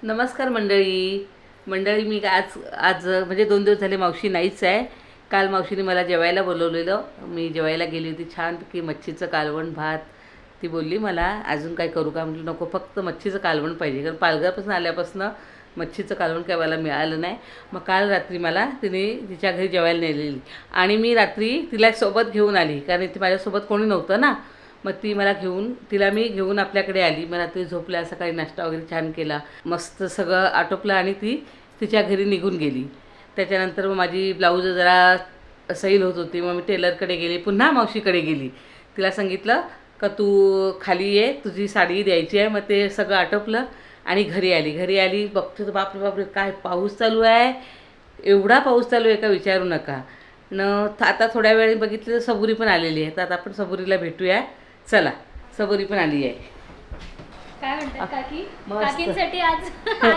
नमस्कार मंडळी मी आज आज म्हणजे 2 दिवस झाले मावशी नाहीच आहे. काल मावशीने मला जेवायला बोलवलेलं. मी जेवायला गेली होती. छानपैकी मच्छीचं कालवण भात. ती बोलली मला अजून काय करू का, म्हटलं नको, फक्त मच्छीचं कालवण पाहिजे, कारण पालघरपासून आल्यापासून मच्छीचं कालवण काय मला मिळालं नाही. मग काल रात्री मला तिने तिच्या घरी जेवायला नेलेली आणि मी रात्री तिला सोबत घेऊन आली, कारण ती माझ्यासोबत कोणी नव्हतं ना. मग ती मला तिला मी घेऊन आपल्याकडे आली. मग रात्री झोपल्या, सकाळी नाश्ता वगैरे छान केला, मस्त सगळं आटोपलं आणि ती तिच्या घरी निघून गेली. त्याच्यानंतर मग माझी ब्लाऊज जरा सैल होत होती. मग मी टेलरकडे गेली, पुन्हा मावशीकडे गेली. तिला सांगितलं का तू खाली ये, तुझी साडी द्यायची आहे. मग ते सगळं आटोपलं आणि घरी आली बघतो तर बापरे बापरे काय पाऊस चालू आहे, एवढा पाऊस चालू आहे का विचारू नका. आता थोड्या वेळ बघितलं तर सबुरी पण आलेली आहे. तर आता आपण सबुरीला भेटूया. चला, सबुरी पण आली आहे. काय म्हणतात काकी? काकींसाठी आज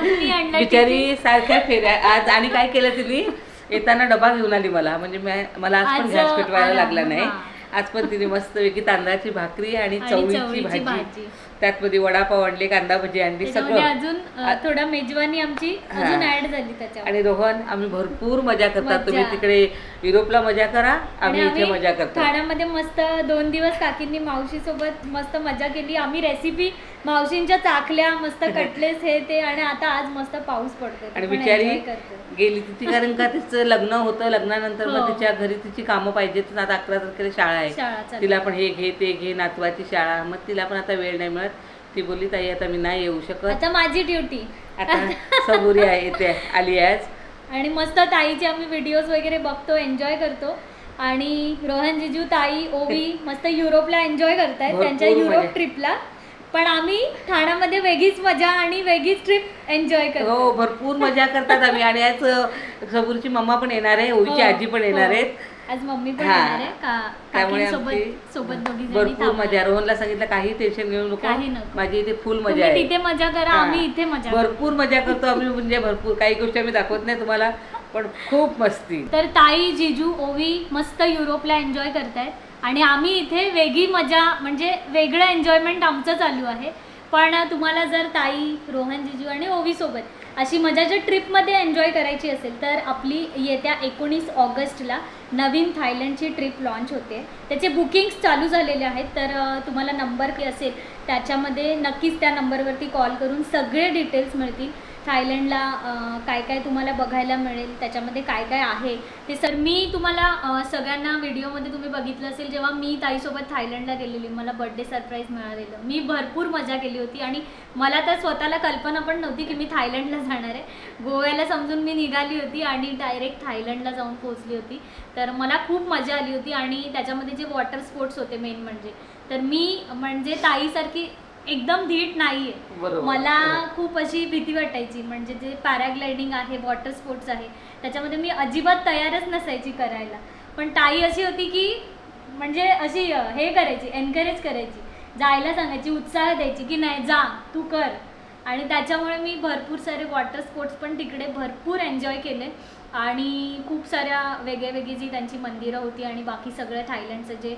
मी आणलं बिचारी सारख्या फेऱ्या. आज आणि काय केलं तिने, येताना डबा घेऊन आली मला, म्हणजे मला आज पण गॅस पेटवायला लागला नाही. आज पण तिने मस्तपैकी तांदळाची भाकरी आणि चवळीची भाजी, त्यात मध्ये वडापाव आणले, कांदा भजी आणली, सगळं अजून थोडा मेजवानी आमची अजून ऍड झाली त्याच्यावर. आणि रोहन आम्ही भरपूर मजा करतात. तुम्ही तिकडे युरोपला मजा करा, आम्ही इथे मजा करतो. ठाण्यामध्ये मस्त 2 दिवस काकींनी मावशी सोबत मस्त मजा केली. आम्ही रेसिपी मावशींच्या चाकल्या, मस्त कटलेस हे ते, आणि आता आज मस्त पाऊस पडतो आणि बिचारी गेली तिची, कारण का तिचं लग्न होतं. लग्नानंतर मग तिच्या घरी तिची कामं पाहिजेत. आता 11 तारखेला शाळा आहे, तिला पण हे घे ते घे, नातवाची शाळा, मग तिला पण आता वेळ नाही मिळत. ती बोलली ताई आता मी नाही येऊ शकत, आता माझी ड्युटी. आता सबुरी आहे, येते आली आज. आणि मस्त ताईचे आम्ही व्हिडिओज वगैरे बघतो, एन्जॉय करतो. आणि रोहन जिजू, ताई, ओवी मस्त युरोपला एन्जॉय करतायत त्यांच्या युरोप ट्रिपला. पण आम्ही ठाण्यामध्ये वेगळीच मजा आणि वेगळीच ट्रिप एन्जॉय करतो. हो, भरपूर मजा करतात आम्ही. आणि आज सबुरीची मम्मा पण येणार आहे, ओवीची आजी पण येणार आहेत. आज मम्मी पण येणार आहे त्यामुळे सोबत दोघी भरपूर मजा. रोहनला सांगितलं काही टेन्शन घेऊ नको, माझी इथे फुल मजा आहे, तिथे मजा करा, आम्ही इथे मजा, भरपूर मजा करतो आम्ही. म्हणजे भरपूर काही गोष्टी आम्ही दाखवत नाही तुम्हाला, पण खूप मस्ती. तर ताई, जिजू, ओवी मस्त युरोपला एन्जॉय करतायत आणि आम्ही इथे वेगळी मजा, म्हणजे वेगळं एन्जॉयमेंट आमचं चालू आहे. पण तुम्हाला जर ताई, रोहन, जिजू आणि ओवी सोबत अशी मजाच्या ट्रिपमध्ये एन्जॉय करायची असेल तर आपली येत्या 19 ऑगस्टला नवीन थायलंडची ट्रिप लॉन्च होते. त्याचे बुकिंग्स चालू झालेले आहेत. तर तुम्हाला नंबर असेल त्याच्यामध्ये नक्कीच त्या नंबरवरती कॉल करून सगळे डिटेल्स मिळतील. थायलंडला काय काय तुम्हाला बघायला मिळेल, त्याच्यामध्ये काय काय आहे ते सर मी तुम्हाला सगळ्यांना व्हिडिओमध्ये तुम्ही बघितलं असेल. जेव्हा मी ताईसोबत थायलंडला गेलेली, मला बर्थडे सरप्राईज मिळालेलं, मी भरपूर मजा केली होती. आणि मला तर स्वतःला कल्पना पण नव्हती की मी थायलंडला जाणार आहे. गोव्याला समजून मी निघाली होती आणि डायरेक्ट थायलंडला जाऊन पोहोचली होती. तर मला खूप मजा आली होती. आणि त्याच्यामध्ये जे वॉटर स्पोर्ट्स होते मेन म्हणजे, तर मी म्हणजे ताईसारखी एकदम धीट नाही आहे. मला खूप अशी भीती वाटायची. म्हणजे जे पॅराग्लायडिंग आहे, वॉटर स्पोर्ट्स आहे, त्याच्यामध्ये मी अजिबात तयारच नसायची करायला. पण ताई अशी होती की म्हणजे अशी हे करायची, एनकरेज करायची, जायला सांगायची, उत्साह द्यायची की नाही जा तू कर. आणि त्याच्यामुळे मी भरपूर सारे वॉटर स्पोर्ट्स पण तिकडे भरपूर एन्जॉय केले. आणि खूप साऱ्या वेगळी जी त्यांची मंदिरं होती आणि बाकी सगळं थायलंडचं जे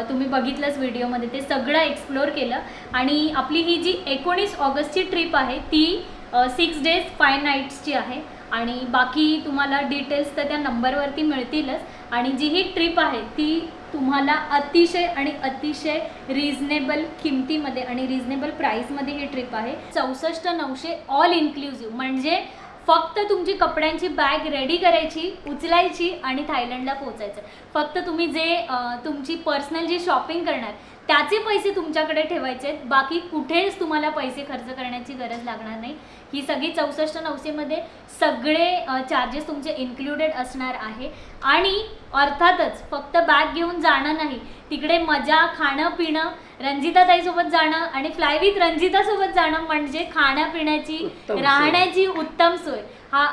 तुम्ही बघितलंच व्हिडिओमध्ये, ते सगळं एक्सप्लोअर केलं. आणि आपली ही जी 19 ऑगस्टची ट्रिप आहे ती 6 days 5 nights आहे. आणि बाकी तुम्हाला डिटेल्स तर त्या नंबरवरती मिळतीलच. आणि जी ही ट्रिप आहे ती तुम्हाला अतिशय रिजनेबल किमतीमध्ये आणि रिजनेबल प्राईसमध्ये ही ट्रिप आहे. 64,900 ऑल इन्क्लुझिव्ह. म्हणजे फक्त तुमची कपड्यांची बॅग रेडी करायची, उचलायची आणि थायलंडला पोहोचायचं. फक्त तुम्ही जे तुमची पर्सनल जी शॉपिंग करणार त्याचे पैसे तुमच्याकडे ठेवायचे आहेत. बाकी कुठेच तुम्हाला पैसे खर्च करण्याची गरज लागणार नाही. ही सगळी 64,900मध्ये सगळे चार्जेस तुमचे इन्क्लुडेड असणार आहे. आणि अर्थातच फक्त बॅग घेऊन जाणं नाही, तिकडे मजा, खाणं पिणं, रंजिताताईसोबत जाणं आणि फ्लाय विथ रंजितासोबत जाणं म्हणजे खाण्यापिण्याची, राहण्याची उत्तम सोय.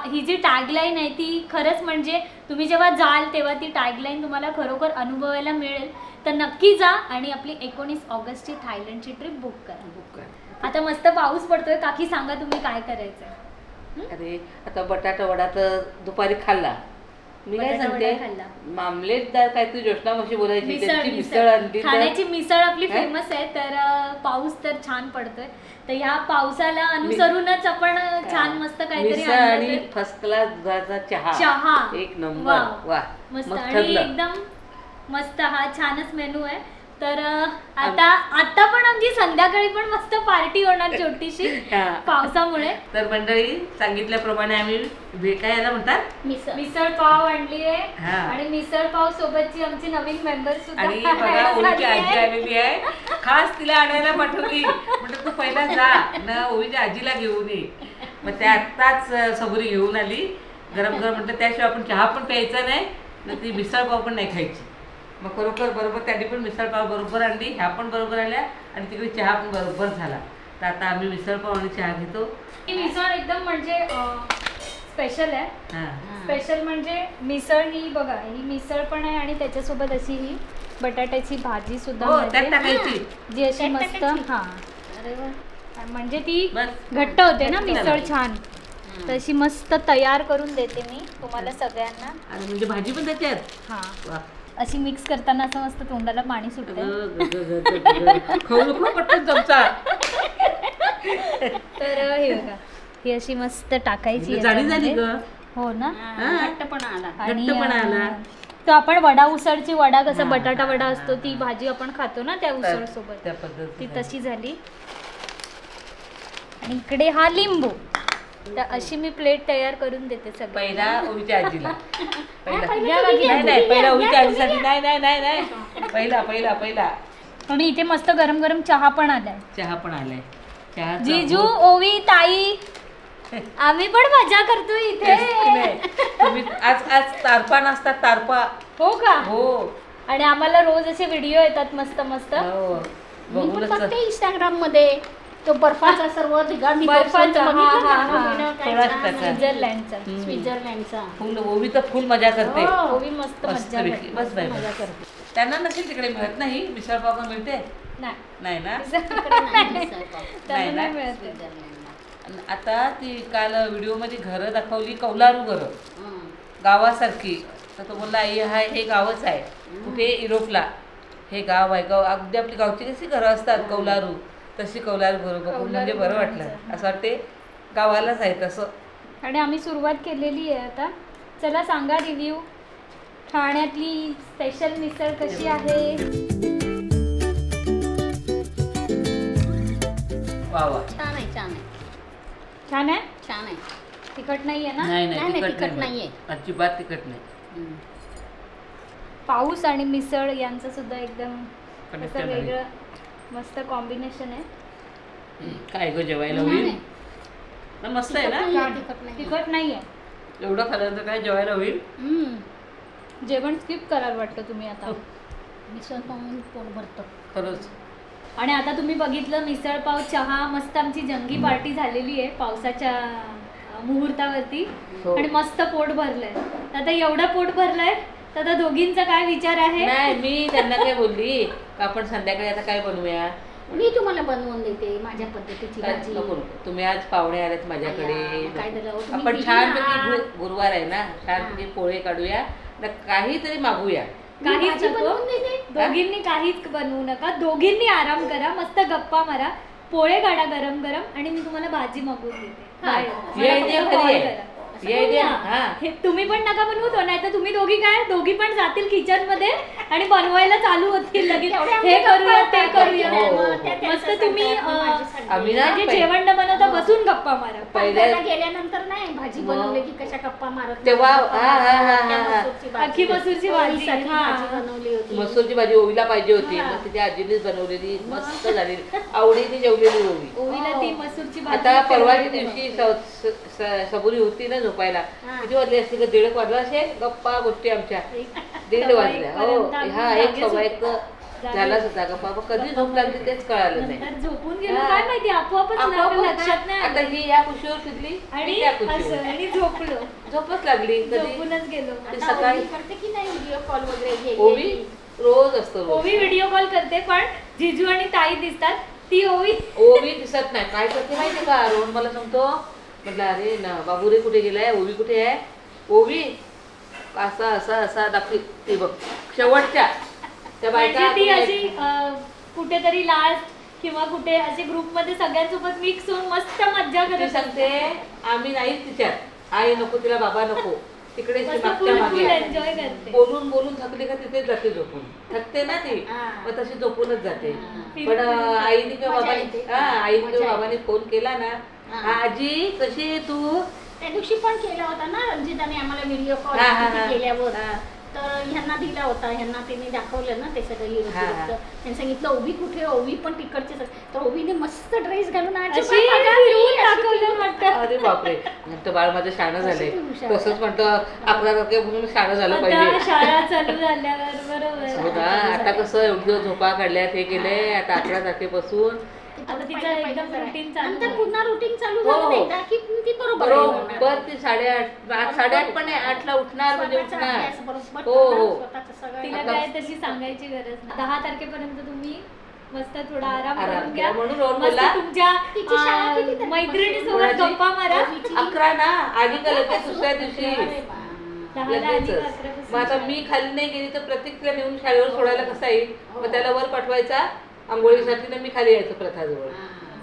ही जी टॅगलाईन आहे ती खरंच म्हणजे तुम्ही जेव्हा जाल तेव्हा ती टॅगलाईन तुम्हाला खरोखर अनुभवायला मिळेल. तर नक्की जा आणि आपली 19 ऑगस्टची थायलंडची ट्रिप बुक करा. आता मस्त पाऊस पडतोय. काकी सांगा तुम्ही काय करायचं? अरे आता बटाटा वडा तर दुपारी खाल्ला, मी काय बटाटा सांगते वडा खाल्ला. मामलेटदार काय तू जोशना मावशी बोलायची मिसळ त्यांची मिसळ मिसळ आणली तर ठाण्याची मिसळ आपली काय? फेमस आहे. तर पाऊस तर छान पडतोय, तर ह्या पावसाला अनुसरूनच आपण छान मस्त काहीतरी मिसळ आणलं आणि तर- फर्स्ट क्लास दुधाचा चहा चहा एक नंबर. वाव. वा मस्त मग आणि ठरलं. एकदम मस्त हा छानच मेनू आहे. तर आता पण आमची संध्याकाळी पण मस्त पार्टी होणार छोटीशी हा. पावसामुळे. तर मंडळी सांगितल्याप्रमाणे आम्ही काय याला म्हणतात मिसळ पाव आणली आहे हा. आणि मिसळ पाव सोबतची आमची नवीन मेंबर सुद्धा आणि बघा add ओवीची झाली आजी आहे. आलेली आहे, खास तिला आणायला पाठवली. म्हटलं तू पहिला जा ना ओवीच्या आजीला घेऊन ये. मग त्या आत्ताच सबुरी घेऊन आली गरम गरम. म्हटलं त्याशिवाय आपण चहा पण प्यायचा नाही ना ती मिसळ पाव पण नाही खायची. मग खरोखर बरोबर त्यांनी पण मिसळ पाव बरोबर आणली, ह्या पण बरोबर आल्या आणि तिकडे चहा पण बरोबर झाला. तर आता आम्ही मिसळ पाव आणि चहा घेतो. ही मिसळ एकदम म्हणजे स्पेशल आहे. हा स्पेशल म्हणजे मिसळ ही बघा, ही मिसळ पण आहे आणि त्याच्यासोबत अशी ही बटाट्याची भाजी सुद्धा हो मिळते, त्यात टाकायची. जी अशी मस्त हा म्हणजे ती बस. घट्ट होते ना घट्ट मिसळ झालं. छान. तशी मस्त तयार करून देते मी तुम्हाला सगळ्यांना. आणि म्हणजे भाजी पण त्याच्यात हा वा. अशी मिक्स करताना असं मस्त तोंडाला पाणी सुटतं. खाऊ नको पटकन चमचा. तर हे बघा, ही अशी मस्त टाकायची जाडी झाली याच्यामध्ये. ग. हो ना. घट्टपणा आला. आणि घट्टपणा आला. तो आपण वडा उसळची वडा कसा हा, बटाटा वडा हा, असतो, हा, ती भाजी आपण खातो ना त्या उसळ सोबत, त्या ती पद्धतीने तशी झाली. आणि इकडे हा लिंबू. तर अशी मी प्लेट तयार करून देते सगळं. पहिला ओवीच्या आजीला पहिला या बाकी. नाही नाही पहिला ओवीच्या आजीसाठी नाही नाही नाही नाही पहिला पहिला पहिला आणि इथे मस्त गरम गरम चहा पण आलाय. चहा पण आलाय. चहा जिजू, ओवी, ताई, आम्ही पण मजा करतो इथे. तुम्ही आज आज तारपा नसतात तारपा. हो का? हो आणि आम्हाला रोज असे व्हिडिओ येतात मस्त मस्त. हो मी पण बघूनच बघते इंस्टाग्राम मध्ये तो बर्फाचा सर्व ठिकाणी बर्फाचा, हा, हा, हा. थोडाच त्याचा. स्वित्झर्लंडचा. स्वित्झर्लंडचा फुल ओवी तर फुल मजा करते. हो. ओवी मस्त मजा मस्तपैकी. करते. बस बाई मजा बस. करते. त्यांना नसेल तिकडे मिळत नाही मिसळ पाव का मिळते नाही, नाही ना. तिकडे नाही मिसळ पाव. त्यांना नाही नाही ना? मिळत. स्वित्झर्लंडला. आणि आता ती काल व्हिडिओमध्ये घरं दाखवली कौलारू घरं हं. गावासारखी. तर तो बोलला आई हा हे गावच आहे कुठे युरोपला हे गाव आहे. गाव अगदी आपली गावची कशी घरं असतात कौलारू, तशी कौलारू घरं बघून म्हणजे बरं वाटलं. असं वाटते गावालाच आहे तसं. आणि आम्ही सुरुवात केलेली आहे आता. चला सांगा रिव्ह्यू, ठाण्यातली स्पेशल मिसळ कशी आहे. वा वा. छान आहे छान आहे छान आहे. छान आहे. तिखट नाही आहे ना. नाही नाही, नाही नाही, तिखट तिखट नाही नाहीये. अजिबात तिखट नाही. हं. पाऊस आणि मिसळ यांचं सुद्धा एकदम असं Connection आहे. वेगळं मस्त कॉम्बिनेशन आहे. काय ग जेवायला छान होईल आहे. ना. मस्त आहे ना. तिखट नाहीये, तिखट नाहीये. तिखट नाही आहे. एवढं खाल्ल्यानंतर काय जेवायला होईल. हं. जेवण स्किप करायला वाटतं तुम्ही आता. मिसळ पाहून पोट भरतं. खरंच आणि आता तुम्ही बघितलं मिसळ पाव चहा मस्त आमची जंगी पार्टी झालेली आहे पावसाच्या मुहूर्तावरती. हो. आणि मस्त पोट भरलंय. तर आता एवढं पोट भरलंय तर आता दोघींचा काय विचार आहे. नाही मी त्यांना काय बोलली का आपण संध्याकाळी आता काय बनवूया. मी तुम्हाला बनवून देते माझ्या पद्धतीची काय भाजी. नको नको. तुम्ही आज पाहुणे आलेत माझ्याकडे. अय्या, काय झालं हो, तुम्ही आपण किती छानपैकी आहात? गुरुवार आहे ना छानपैकी पोळे काढूया ना काहीतरी मागूया. काहीच भाजी नको. बनवून देते. दोघींनी काहीच बनवू नका. दोघींनी आराम करा, मस्त गप्पा मारा, पोळे काढा गरम गरम आणि मी तुम्हाला भाजी मागवून देते. हा. बाय. ये मला idea फक्त खरी call आहे. करा. ही idea, हा. हे तुम्ही पण नका बनवू तो, नाही तर तुम्ही दोघी काय दोघी पण जातील किचन मध्ये आणि बनवायला चालू होतील लगेच. हे करूया ते करूया. हो. मस्त तुम्ही आम्ही ना म्हणजे जेवण न बनवता बसून गप्पा मारा. पहिल्या पहिल्याला गेल्यानंतर नाही भाजी मग. बनवली की कशा गप्पा मारत तेव्हा, नाही. हा, हा, हा, हा, हा. मसूरची भाजी. अख्खी मसूरची भाजी. पोळीसाठी हा. भाजी बनवली होती. मसूरची भाजी ओवीला पाहिजे होती. हा. मग तिच्या आजीनेच बनवलेली मस्त झालेली आवडीने जेवलेली ओवी. ओवीला ती मसूरची भाजी आता परवाच्या favorite आहे. दिवशी सबुरी होती ना झोपायला. हा. किती वाजले असते का 1:30 वाजला असेल. गप्पा गोष्टी आमच्या 1:30 सव्वा वाजल्या. हो एकपर्यंत आम्ही हा एक जागेच सव्वा एक होतो. झालाच होता गप्पा. मग कधी झोप लागली तेच कळालं नाही. नंतर झोपून गेलो हा. काय माहिती आपोआपच आपोआप लक्षात नाही आता आलं. ही या कुशीवर शिकली आणि त्या असं कुशीवर आणि झोपलो. झोपच लागली कधी. झोपूनच गेलो. ती आता सकाळी ओवी करते की नाही व्हिडिओ कॉल वगैरे हे ओवी रोज असतो रोज. ओवी व्हिडिओ कॉल करते पण जिजू आणि ताई दिसतात. ती ओवी ओवी दिसत नाही. काय करते माहिती का रोहन मला सांगतो. म्हटलं अरे ना बाबू रे कुठे गेलाय ओवी कुठे आहे. ओवी असा असा असा दाखवी ते बघ शेवटच्या त्या बायका म्हणजे ती आपण- अशी कुठेतरी लास्ट किंवा कुठे असे ग्रुपमध्ये सगळ्यांसोबत मिक्स होऊन मस्त मज्जा ती करत सांगते आम्ही नाहीच तिच्यात आई नको तिला बाबा नको तिकडे ती मस्त मागच्या फुल मागे आहे. एन्जॉय करते. बोलून बोलून थकली का तिथेच जाते झोपून थकते ना ती हा. मग तशी झोपूनच जाते हा. पण आईने किंवा मजा बाबाने येते. आईने मजा किंवा बाबाने फोन केला ना हा. आजी कशी आहे तू त्या दिवशी पण केला होता ना रंजिताने आम्हाला व्हिडिओ कॉल हा, हा, हा. केल्यावर हा. तर ह्यांना दिला होता ह्यांना तिने दाखवलं ना ते सगळं हिरो हा, हा. त्यांनी सांगितलं ओवी कुठे ओवी पण तिकडचे तर ओवीने मस्त ड्रेस घालून आजी अशी बघा, फिरवून अशी दाखवलं वाटतं. अरे बापरे तर बाळ माझं शाणं झालंय कसं तू हुशार. तसंच म्हणतं 11 तारखेपासून शाणं झालं आता पाहिजे शाळा चालू झाल्यावर बरोबर हो ना आता कसं एवढे दिवस झोपा काढल्यात हे केलंय आता 11 तारखेपासून आता तिचं एकदम routine चालू नंतर आहे. पुन्हा रुटीन चालू हो, झालं हो. एकदा की ती बरोबर आहे होणार. बरोबर ती 8:30 8:30 पण नाही 8ला उठणार म्हणजे स्वतःचा उठणार अभ्यास बरोबर हो करणार, हो स्वतःचं सगळं तिला आता- काय तशी सांगायची गरज नाही 10 तारखेपर्यंत तुम्ही मस्त थोडा आराम आराम करून घ्या. घ्या म्हणून रोहन मस्त बोलला, तुमच्या तिची शाळा किती तारखेपासून? मैत्रिणीसोबत कोणाची? गप्पा मारा 11 ना आली का लगेच दुसऱ्या दिवशी अरे बा. 10ला आणि लगेचच 11 मग आता मी खाली नाही गेली तर प्रत्येक तिला नेऊन शाळेवर सोडायला कसा येईल मग त्याला वर पाठवायचा आंघोळीसाठी ना मी खाली यायचं प्रथाजवळ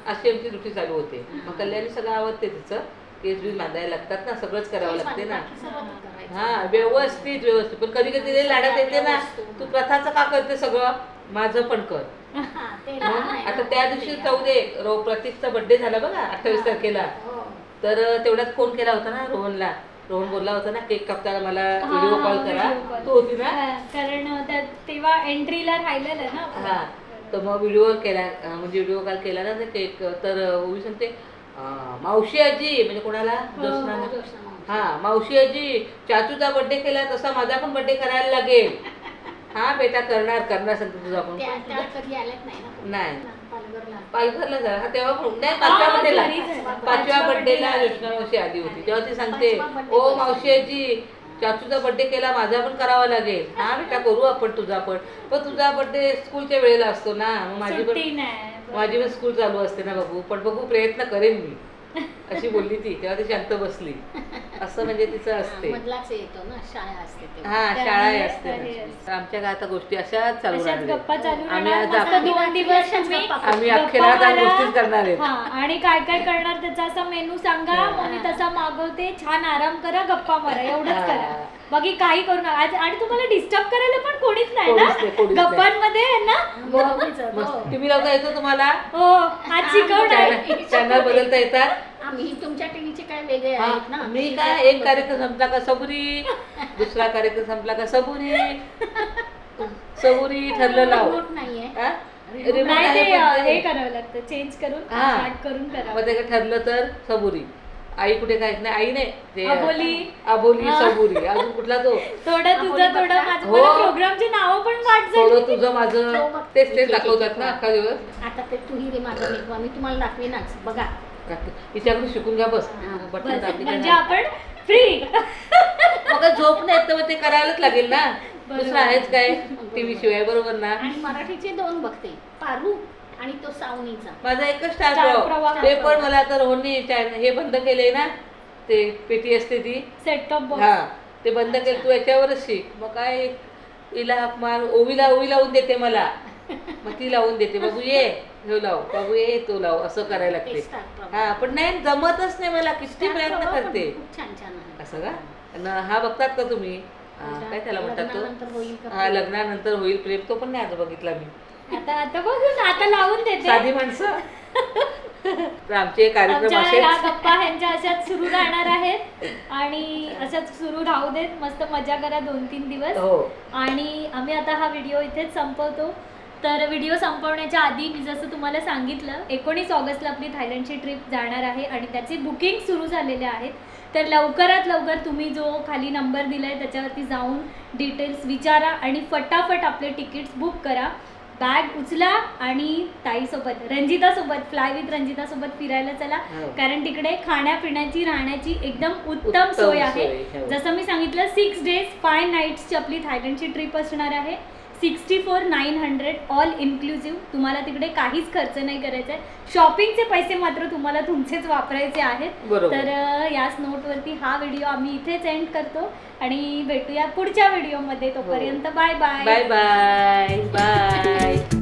अशी आमची ड्युटी चालू होते मग कल्याणी सगळं आवडते तिचं केस बी बांधायला लागतात ना सगळंच करावं लागते ना हा व्यवस्थित व्यवस्थित पण कधी कधी लई लाडात येते ना तू प्रथाचं का करते सगळं माझं पण कर हा, ते मग लहान आहे ना. आता त्या दिवशी जाऊ दे प्रतीकचा बर्थडे झाला बघा 28 तारखेला हो. तर तेवढ्यात फोन केला होता ना रोहनला रोहन बोलला होता ना केक कापताना मला हा, व्हिडिओ कॉल करा video call. तू होती ना हा, कारण तेव्हा एंट्रीला राहिलेलं ना आपण. हा तर मग व्हिडिओ केला म्हणजे व्हिडिओ कॉल केला ना ते केक तर उभी सांगते मावशी आजी म्हणजे कोणाला हो, ज्योत्स्नाला. ज्योत्स्ना मावशी. हा मावशी आजी चाचूचा बर्थडे केला तसा माझा पण बर्थडे करायला लागेल हा बेटा करणार करणार सांगते तुझा पण त्या कधी आल्यात नाही ना नाही पालघरला. पालघरला झाला हा तेव्हा पण नाही हा, 5व्या बर्थडेला घरी झाला. 5व्या बर्थडेला birthday योजना मावशी आली होती तेव्हा ती सांगते 5वा birthday ओ बर्थडे. मावशी आजी चाचूचा बर्थडे केला माझा पण करावा लागेल हा बेटा करू आपण तुझा पण तुझा बर्थडे स्कूलच्या वेळेला असतो ना मग माझी पण सुट्टी नाही माझी पण स्कूल चालू असते ना बघू पण बघू प्रयत्न करेन मी अशी बोलली ती तेव्हा ती शांत बसली असं म्हणजे तिचं असते मधलाच येतो ना शाळा असते तेव्हा. हा त्यामुळे शाळा असते हे ना. असते. तर आमच्या गावात गोष्टी अशाच चालू अशाच राहणार गप्पा चालू आम्ही राहणार आज मस्त 2 दिवस तुम्ही आम्ही गप्पा अख्ख्या रात आज मारा. गोष्टीच करणार आहेत हा आणि काय काय करणार त्याचा असा मेनू सांगा मग मी तसा मागवते छान आराम करा गप्पा मारा एवढंच हा. करा बाकी काही करू नका आणि तुम्हाला डिस्टर्ब करायला पण कोणीच नाही कोणीच नाही, ना कोणीच नाही. गप्पांमध्ये आहे ना बरोबरीच, हो. मस्त टीव्ही लावता येतो तुम्हाला हो आज शिकवणार चॅनल बदलता येतात आम्ही तुमच्या टीव्हीचे काय वेगळे हा, आहेत ना मी काय एक कार्यक्रम संपला का सबुरी दुसरा कार्यक्रम संपला का सबुरी सबुरी ठरलं लाव रिमोट नाहीये हा? रिमोट रिमोट नाही आहे ते पण ते- हे करावं लागतं चेंज करून हा. स्टार्ट करून करावं मग ते काय ठरलं तर सबुरी आई कुठे काय नाही आई नाही ते अबोली. अबोली हा. सबुरी अजून कुठला तो थोडं तुझं थोडं माझं हो. मला प्रोग्रामची नावं पण पाठ झाली थोडं तुझं माझं हो, बघ. तेच तेच दाखवतात ना अख्खा दिवस आता ते तुही रे माझं लेकवा मी तुम्हाला दाखवेनाच बघा हिच्याकडे शिकून घ्या बस बटन बस, दाबली म्हणजे का आपण फ्री मग झोप नाही तर मग ते करायलाच लागेल ना दुसरं आहेच काय टीव्ही शिवाय बरोबर ना आणि मराठीचे 2 बघते पारू आणि तो सावनीचा माझा एकच स्टार स्टार प्रवाह प्रवाह. ते पण मला तर रोहननी हे बंद केले ना ते पेटी असते ती सेट टॉप बॉक्स हा ते बंद केलं तू याच्यावरच शिक मग काय हिला हाक मार ओवी लावून देते मला मग ती लावून देते बाबू ये हे लाव बाबू ये तो लाव असं करायला ते लागते स्टार प्रवाह. हा पण नाही जमतच नाही मला किती स्टार प्रयत्न प्रवाह पण करते खूप छान छान आहे असं का आणि हा बघतात का तुम्ही काय त्याला म्हणतात लग्नानंतर तो होईल का हा लग्नानंतर होईल प्रेम तो पण नाही आज बघितला मी आता बघू ना आता लावून देते साधी माणसं तर आमचे कार्यक्रम आमच्या ह्या असेच गप्पा ह्यांच्या अशाच सुरू राहणार आहेत आणि अशाच सुरू राहू देत मस्त मजा करा 2-3 दिवस हो आणि आम्ही आता हा व्हिडिओ इथेच संपवतो तर व्हिडिओ संपवण्याच्या आधी मी जसं तुम्हाला सांगितलं 19 ऑगस्टला आपली थायलंडची ट्रिप जाणार आहे आणि त्याची बुकिंग सुरू झालेले आहेत तर लवकरात लवकर तुम्ही जो खाली नंबर दिला आहे त्याच्यावरती जाऊन डिटेल्स विचारा आणि फटाफट आपले तिकीट्स बुक करा बॅग उचला आणि ताईसोबत रंजितासोबत फ्लाय विथ रंजितासोबत फिरायला चला हो. कारण तिकडे खाण्यापिण्याची राहण्याची एकदम उत्तम उत्तम सोय आहे सोय, हो. जसं मी सांगितलं 6 days 5 nights ची आपली थायलंडची ट्रिप असणार आहे 64,900 ऑल इन्क्लुझिव्ह. तुम्हाला तिकडे काहीच खर्च नाही करायचा आहे. शॉपिंगचे पैसे मात्र तुम्हाला तुमचेच वापरायचे आहेत. बरोबर. तर याच नोटवरती हा व्हिडिओ आम्ही इथेच एंड करतो आणि भेटूया पुढच्या व्हिडिओमध्ये. तोपर्यंत bye bye. Bye bye bye.